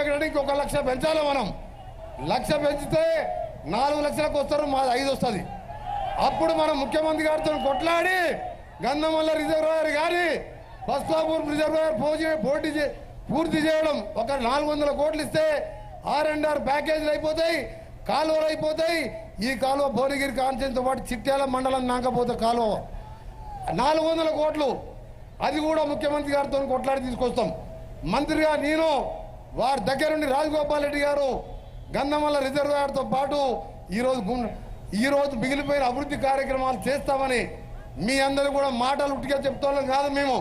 ఎకరానికి 1 లక్ష పెంచాలి. మనం 1 లక్ష పెంచితే 4 లక్షలకు వస్తారు, మాది 5 వస్తుంది. అప్పుడు మనం ముఖ్యమంత్రి గారితో కొట్లాడి గంధమల్ల రిజర్వాయర్ కానీ బస్లాపూర్ రిజర్వాయర్ పూర్తి చేయడం. ఒక 400 కోట్లు ఇస్తే R&R ప్యాకేజీలు అయిపోతాయి, కాలువలు అయిపోతాయి. ఈ కాలువ భువనగిరి కాన్స్టిట్యూన్సీతో పాటు చిట్యాల మండలం నాకపోతే కాలువ 400 కోట్లు, అది కూడా ముఖ్యమంత్రి గారితో కొట్లాడి తీసుకొస్తాం. మంత్రిగా నేను వారి దగ్గరుండి రాజగోపాల్ రెడ్డి గారు గంధమల్ల రిజర్వాయర్తో పాటు ఈరోజు మిగిలిపోయిన అభివృద్ధి కార్యక్రమాలు చేస్తామని మీ అందరూ కూడా మాటలు ఉట్టిగా చెప్తున్నాం కాదు. మేము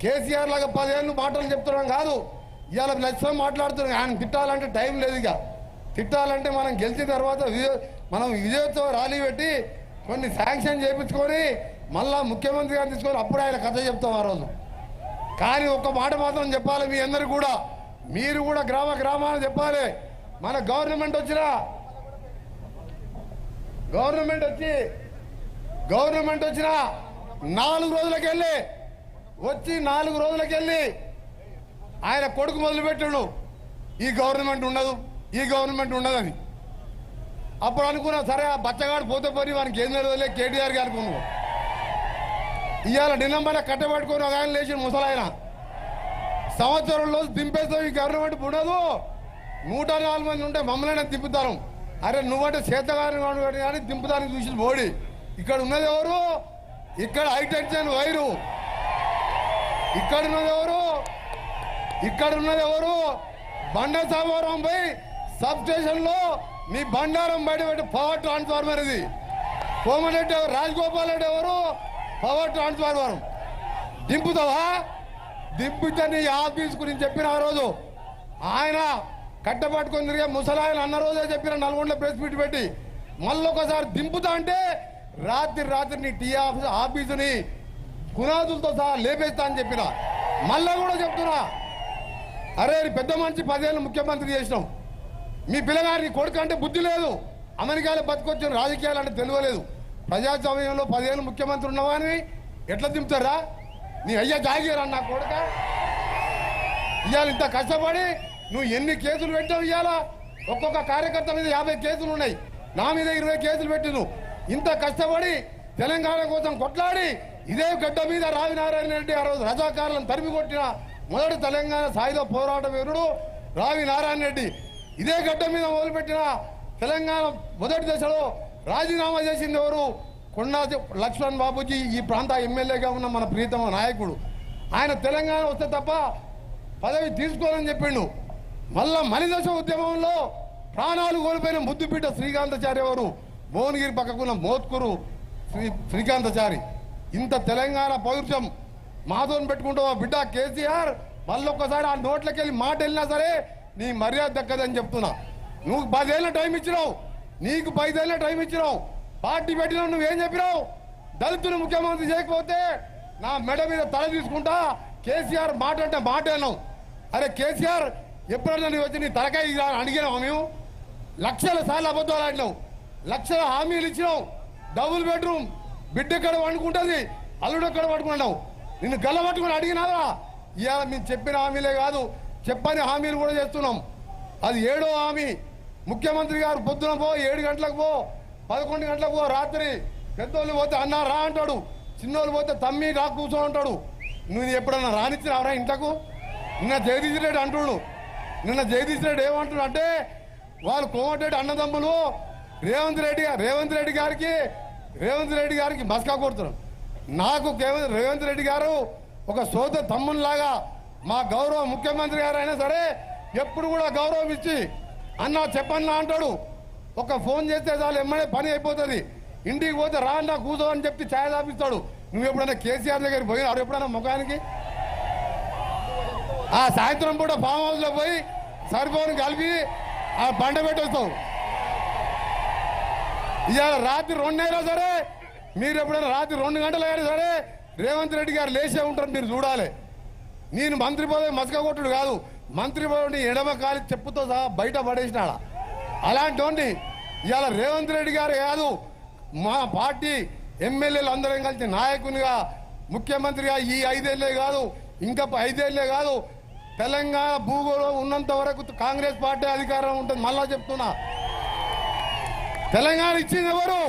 కేసీఆర్ లాగా 10 ఏళ్ళు మాటలు చెప్తున్నాం కాదు. ఇవాళ లక్ష్యం మాట్లాడుతున్నాం. ఆయన తిట్టాలంటే టైం లేదు. ఇక తిట్టాలంటే మనం గెలిచిన తర్వాత మనం విజయోత్సవ ర్యాలీ పెట్టి కొన్ని శాంక్షన్ చేయించుకొని మళ్ళా ముఖ్యమంత్రి గారిని తీసుకొని అప్పుడు ఆయన కథ చెప్తాం ఆ రోజు. కానీ ఒక్క మాట మాత్రం చెప్పాలి మీ అందరూ కూడా, మీరు కూడా గ్రామాన్ని చెప్పాలి. మన గవర్నమెంట్ వచ్చి 4 రోజులకెళ్ళి ఆయన కొడుకు మొదలుపెట్టాడు ఈ గవర్నమెంట్ ఉండదని. అప్పుడు అనుకున్నా సరే ఆ బచ్చగాడు పోతే పోయి వానికి ఏం తెలియదులే కేటీఆర్ గారికి అనుకున్నావు. ఇవాళ నిన్నమ్మన కట్టబెట్టుకుని ఒక ఆయన లేచి ముసలాయన సంవత్సరంలో దింపేస్తావు ఈ గవర్నమెంట్ ఉండదు. 104 మంది ఉంటే మమ్మల్ని దింపుతారు. అరే నువ్వంటే చేతగాని కానీ దింపుతానికి చూసి మోడీ. ఇక్కడ ఉన్నది ఎవరు? ఇక్కడ హైటెన్షన్ వైరు. ఇక్కడ ఉన్నది ఎవరు? బండ సామవరం పోయి సబ్ స్టేషన్ లో నీ బండారం బయటపెట్టి పవర్ ట్రాన్స్ఫార్మర్. ఇది కోమరెడ్డి రాజగోపాల్ రెడ్డి ఎవరు? Power transformer. దింపుతావా? దింపితే నీ ఆఫీస్ గురించి చెప్పిన ఆ రోజు ఆయన కట్టపట్టుకొని తిరిగే ముసలాయన అన్న రోజే చెప్పిన నల్గొండ ప్రెస్ మీట్ పెట్టి మళ్ళొకసారి దింపుతా అంటే రాత్రి నీ టీ ఆఫీసుని పునాదులతో సహా లేపేస్తా అని చెప్పిన. మళ్ళా కూడా చెప్తున్నా, అరే పెద్ద మనిషి 10 ఏళ్ళు ముఖ్యమంత్రి చేసినాం. మీ పిల్లగారి కొడుకు అంటే బుద్ధి లేదు. అమెరికాలో బతికొచ్చిన రాజకీయాలు అంటే తెలియలేదు. ప్రజాస్వామ్యంలో 10 ఏళ్ళు ముఖ్యమంత్రి ఉన్నవా అని ఎట్లా దింపుతారా? నీ అయ్యా జాగీరా నా కొడుక. ఇవాళ ఇంత కష్టపడి నువ్వు ఎన్ని కేసులు పెట్టావు? ఇవాళ ఒక్కొక్క కార్యకర్త మీద 50 కేసులు ఉన్నాయి, నా మీద 20 కేసులు పెట్టిను. ఇంత కష్టపడి తెలంగాణ కోసం కొట్లాడి ఇదే గడ్డ మీద రావినారాయణ రెడ్డి ఆ రోజు రజాకారులను తరిమి కొట్టిన మొదటి తెలంగాణ సాయుధ పోరాట వీరుడు రావినారాయణ రెడ్డి. ఇదే గడ్డ మీద మొదలుపెట్టిన తెలంగాణ మొదటి దశలో రాజీనామా చేసింది ఎవరు? కొండా లక్ష్మణ్ బాబుజీ, ఈ ప్రాంత ఎమ్మెల్యేగా ఉన్న మన ప్రీతమ నాయకుడు. ఆయన తెలంగాణ వస్తే తప్ప పదవి తీసుకోవాలని చెప్పిండు. మళ్ళా మలిదశ ఉద్యమంలో ప్రాణాలు కోల్పోయిన ముద్దుపీట శ్రీకాంతాచారి ఎవరు? భువనగిరి పక్కకున్న మోత్కూరు శ్రీకాంతాచారి. ఇంత తెలంగాణ పౌరుషం మాధవన్ పెట్టుకుంటావా బిడ్డ కేసీఆర్? మళ్ళొక్కసారి ఆ నోట్లకి వెళ్ళి మాట వెళ్ళినా సరే నీ మర్యాద దక్కదని చెప్తున్నా. నువ్వు 10 ఏళ్ళ టైం ఇచ్చినావు, నీకు 5 ఏళ్ళ టైం ఇచ్చినావు, పార్టీ పెట్టినావు. నువ్వేం చెప్పినావు? దళితులు ముఖ్యమంత్రి చేయకపోతే నా మెడ మీద తల తీసుకుంటా. కేసీఆర్ మాట అంటే మాట అన్నావు. అరే కేసీఆర్ ఎప్పుడన్నా నీ వచ్చి నీ తలకాయ అడిగినావు? మేము లక్షల సార్లు అబద్ధాలు ఆడినావు, లక్షల హామీలు ఇచ్చినావు. డబుల్ బెడ్రూమ్, బిడ్డ ఎక్కడ వండుకుంటుంది, అల్లుడు ఎక్కడ పట్టుకున్నావు. నిన్ను గల్ల పట్టుకుని అడిగినారా? ఇవాళ మేము చెప్పిన హామీలే కాదు, చెప్పని హామీలు కూడా చేస్తున్నాం. అది 7వ హామీ. ముఖ్యమంత్రి గారు పొద్దున పో, 7 గంటలకు పో, 11 గంటలకు పో. రాత్రి పెద్దోళ్ళు పోతే అన్నా రా అంటాడు, చిన్నోళ్ళు పోతే తమ్మి రా కూర్చో అంటాడు. నువ్వు ఎప్పుడన్నా రానిచ్చినావరా ఇంతకు? నిన్న జగదీష్ రెడ్డి అంటుడు. నిన్న జగదీష్ రెడ్డి ఏమంటున్నాడు అంటే వాళ్ళు కోమటిరెడ్డి అన్నదమ్ములు రేవంత్ రెడ్డి గారికి మస్కా కొడుతున్నారు. నాకు రేవంత్ రెడ్డి గారు ఒక సోదర తమ్మునిలాగా, మా గౌరవ ముఖ్యమంత్రి గారు అయినా సరే ఎప్పుడు కూడా గౌరవం ఇచ్చి అన్నా చెప్పన్నా అంటాడు. ఒక ఫోన్ చేస్తే చాలు ఎమ్మడే పని అయిపోతుంది. ఇంటికి పోతే రా అన్నా కూర్చో అని చెప్పి ఛాయ్ తాపిస్తాడు. నువ్వు ఎప్పుడైనా కేసీఆర్ దగ్గరికి పోయినావు ఎప్పుడైనా ముఖానికి? ఆ సాయంత్రం పూట ఫామ్ హౌస్లో పోయి సరిపోని కలిపి ఆ బండ పెట్టేస్తావు. ఇవాళ రాత్రి 2 అయినా సరే, మీరు ఎప్పుడైనా రాత్రి 2 గంటలు అయినా సరే రేవంత్ రెడ్డి గారు లేచే ఉంటారు. మీరు చూడాలి. నేను మంత్రి పదవి మసక కొట్టుడు కాదు, మంత్రి పదవిని ఎడమ కాలి చెప్పుతో సహా బయట పడేసినాడా. అలాంటి ఇవాళ రేవంత్ రెడ్డి గారు కాదు, మా పార్టీ ఎమ్మెల్యేలు అందరం కలిసి నాయకునిగా ముఖ్యమంత్రిగా ఈ 5 ఏళ్లే కాదు, ఇంకా 5 ఏళ్లే కాదు, తెలంగాణ భూగోళం ఉన్నంత వరకు కాంగ్రెస్ పార్టీ అధికారం ఉంటుంది. మళ్ళా చెప్తున్నా, తెలంగాణ ఇచ్చింది ఎవరు?